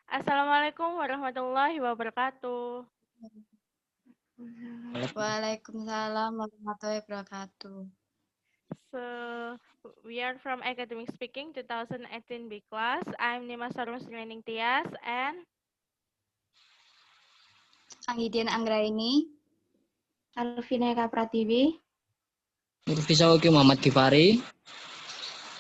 Assalamualaikum warahmatullahi wabarakatuh. Waalaikumsalam warahmatullahi wabarakatuh. So, we are from Academic Speaking 2018 B class. I'm Nima Sarus Training Tias and Anggidian Anggraini. Alvina Eka Pratiwi. Nurfisa Uki Muhammad Gifari.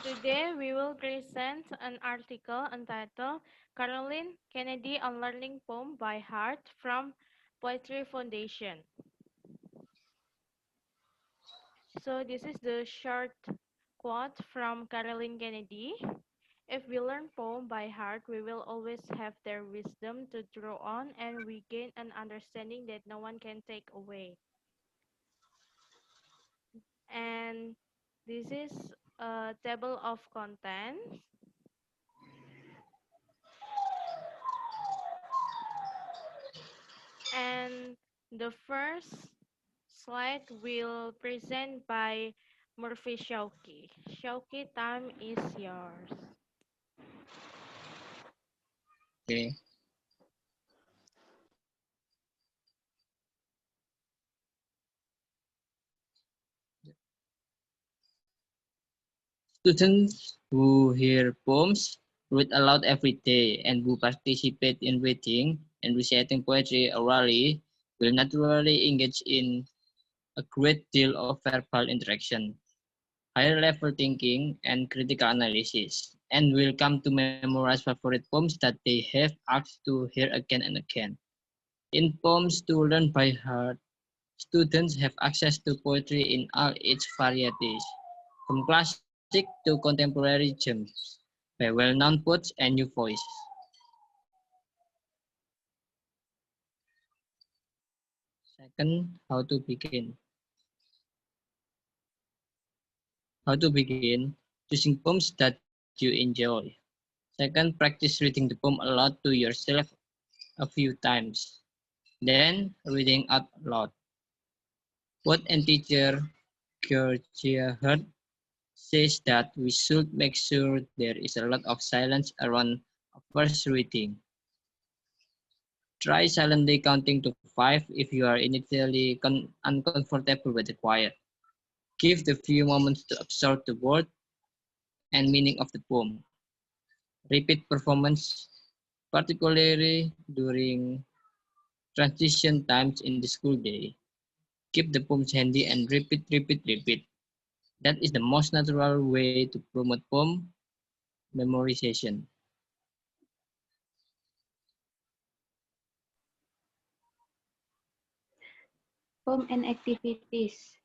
today we will present an article entitled Caroline Kennedy on Learning Poem by Heart from Poetry Foundation. So this is the short quote from Caroline Kennedy. If we learn poem by heart, we will always have their wisdom to draw on, and we gain an understanding that no one can take away. And this is a table of contents. And the first slide will present by Murphy Shauki. Shauki, time is yours. Okay. Students who hear poems, read aloud every day, and who participate in reading and reciting poetry orally will naturally engage in a great deal of verbal interaction, higher level thinking, and critical analysis, and will come to memorize favorite poems that they have asked to hear again and again. In poems to learn by heart, students have access to poetry in all its varieties, from classic to contemporary gems, by well-known poets and new voices. Second, how to begin. How to begin? Choosing poems that you enjoy. Second, practice reading the poem aloud to yourself a few times. Then, reading out loud. Poet and teacher Georgia Hurt says that we should make sure there is a lot of silence around a first reading. Try silently counting to 5 if you are initially uncomfortable with the quiet. Give the few moments to absorb the word and meaning of the poem. Repeat performance, particularly during transition times in the school day. Keep the poems handy and repeat. That is the most natural way to promote poem memorization. Poem and activities.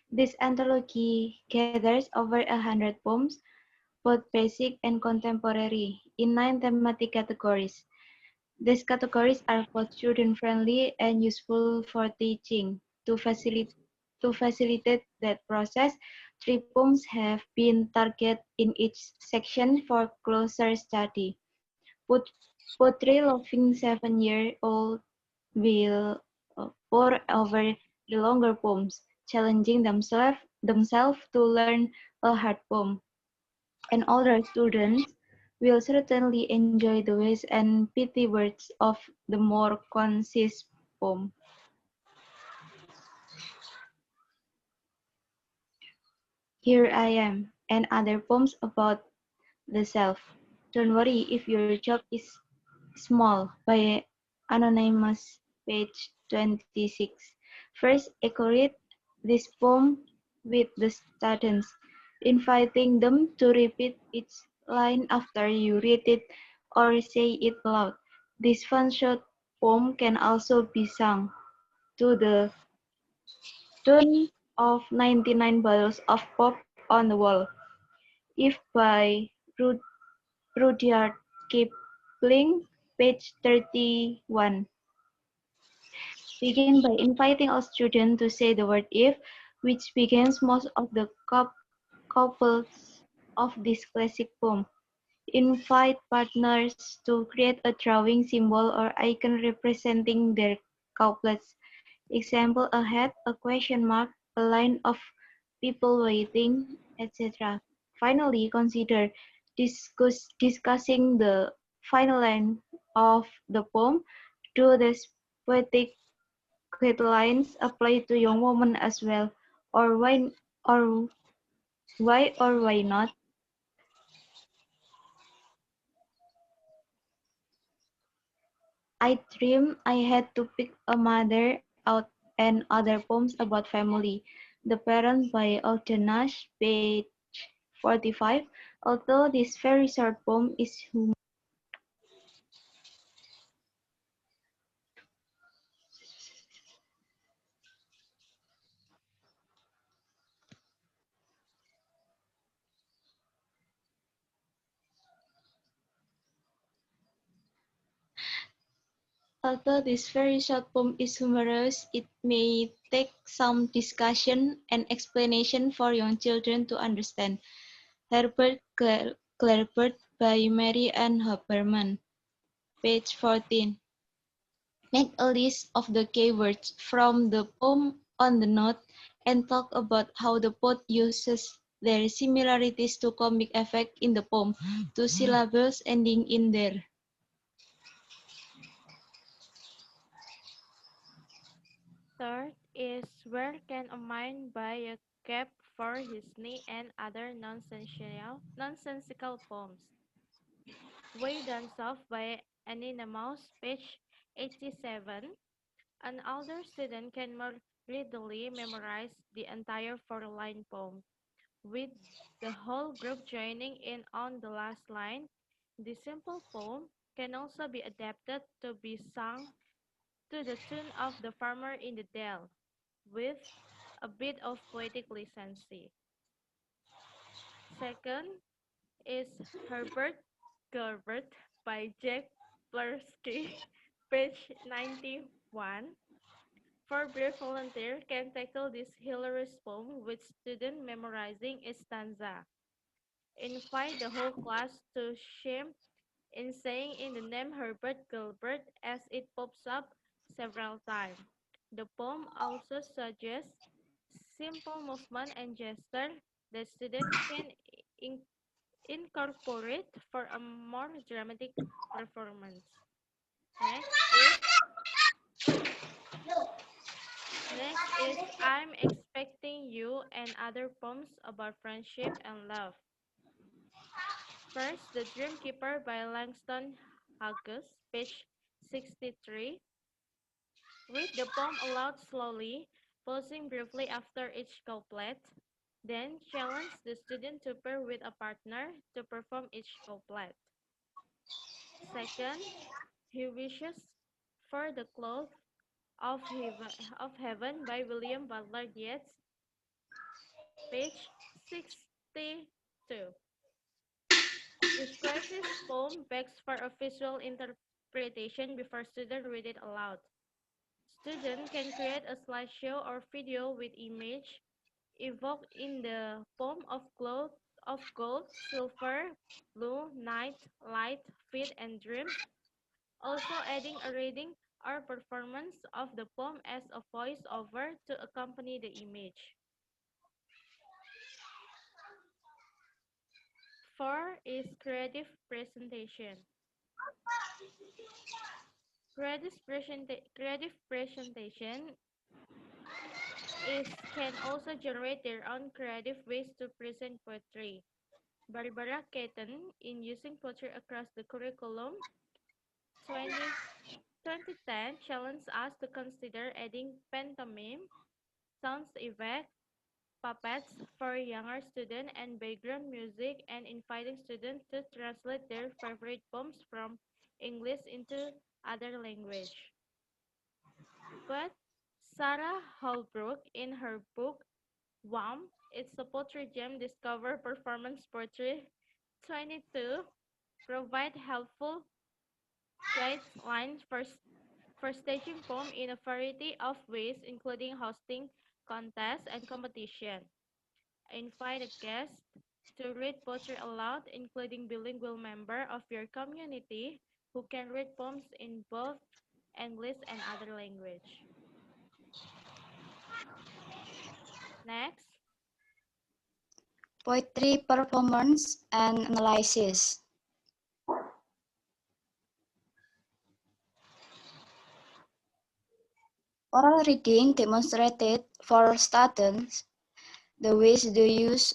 This anthology gathers over 100 poems, both basic and contemporary, in 9 thematic categories. These categories are both student-friendly and useful for teaching. To facilitate that process, 3 poems have been targeted in each section for closer study. Poetry loving 7-year-old will pore over the longer poems, challenging themselves to learn a hard poem. And older students will certainly enjoy the ways and pithy words of the more concise poem. Here I am, and other poems about the self. Don't worry if your job is small by Anonymous, page 26. First, echo read this poem with the students, inviting them to repeat each line after you read it or say it aloud. This fun short poem can also be sung to the tune of 99 bottles of pop on the wall. If by Rudyard Kipling, page 31. Begin by inviting a student to say the word if, which begins most of the couplets of this classic poem. Invite partners to create a drawing symbol or icon representing their couplets. Example, a hat, a question mark, a line of people waiting, etc. Finally, consider discussing the final line of the poem. Do these poetic guidelines apply to young women as well, or or why not? I dreamed I had to pick a mother out and other poems about family. The Parent by Nash, page 45. Although this very short poem is Although this very short poem is humorous, it may take some discussion and explanation for young children to understand. Herbert Clairvaux by Mary Ann Haberman, page 14. Make a list of the keywords from the poem on the note and talk about how the poet uses their similarities to comic effect in the poem, two syllables ending in there. Third is where can a man buy a cap for his knee and other nonsensical poems. Way Done Soft by Anina Mouse, page 87. An older student can more readily memorize the entire four-line poem, with the whole group joining in on the last line. The simple poem can also be adapted to be sung to the tune of The Farmer in the Dell, with a bit of poetic license. Second is Herbert Gilbert by Jack Plersky, page 91. For Brave Volunteer can tackle this hilarious poem with student memorizing a stanza. Invite the whole class to shame in saying in the name Herbert Gilbert as it pops up several times. The poem also suggests simple movement and gesture that students can in- incorporate for a more dramatic performance. Next is Next is I'm Expecting You and Other Poems about Friendship and Love. First, The Dream Keeper by Langston Hughes, page 63. Read the poem aloud slowly, pausing briefly after each couplet. Then challenge the student to pair with a partner to perform each couplet. Second, He Wishes for the Cloth of Heaven by William Butler Yeats, page 62. Describes his poem begs for a visual interpretation before students read it aloud. Student can create a slideshow or video with image evoked in the poem of gold, silver, blue, night, light, feet, and dreams, also adding a reading or performance of the poem as a voice-over to accompany the image. 4 is creative presentation. Creative presentation can also generate their own creative ways to present poetry. Barbara Caton, in Using Poetry Across the Curriculum 2010, challenged us to consider adding pantomime, sound effects, puppets for younger students, and background music, and inviting students to translate their favorite poems from English into other language. But Sarah Holbrook, in her book WAM, It's a Poetry Jam Discover Performance Poetry 22, provide helpful guidelines for staging poem in a variety of ways, including hosting contests and competition. Invite a guest to read poetry aloud, including bilingual member of your community who can read poems in both English and other language. Next, Poetry performance and analysis. Oral reading demonstrated for students the ways they use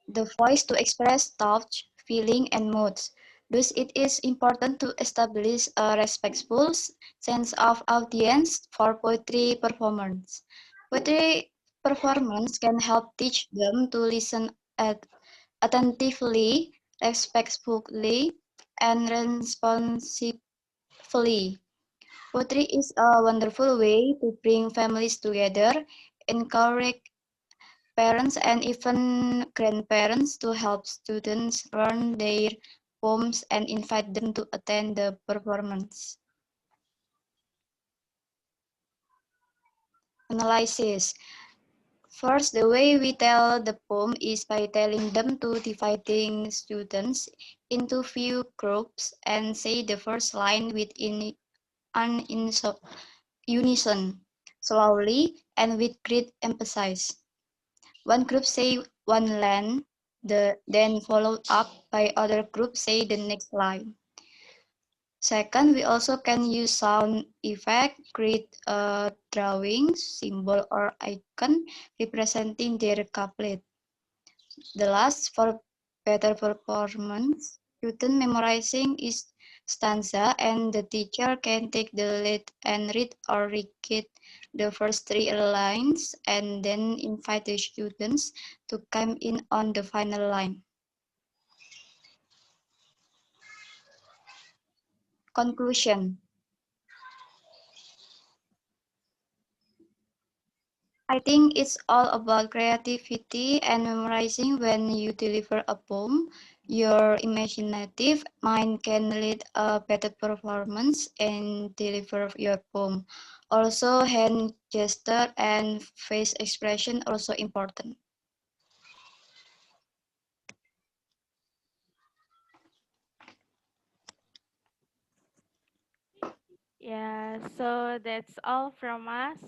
the voice to express thoughts, feeling, and moods. Thus, it is important to establish a respectful sense of audience for poetry performance. Poetry performance can help teach them to listen attentively, respectfully, and responsively. Poetry is a wonderful way to bring families together, encourage parents and even grandparents to help students learn their poems and invite them to attend the performance. Analysis. First, the way we tell the poem is by telling them to dividing students into few groups and say the first line with unison, slowly, and with great emphasis. One group say one line, then followed up by other group say the next line. Second, we also can use sound effect, create a drawing, symbol, or icon representing their couplet. The last, for better performance, student memorizing is stanza and the teacher can take the lead and read or repeat the first three lines and then invite the students to come in on the final line. Conclusion. I think it's all about creativity and memorizing. When you deliver a poem, your imaginative mind can lead a better performance and deliver your poem. Also, hand gesture and face expression also important. Yeah, so that's all from us.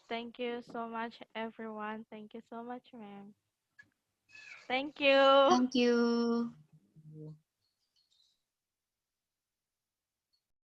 Thank you so much, everyone. Thank you so much, ma'am. Thank you. Thank you.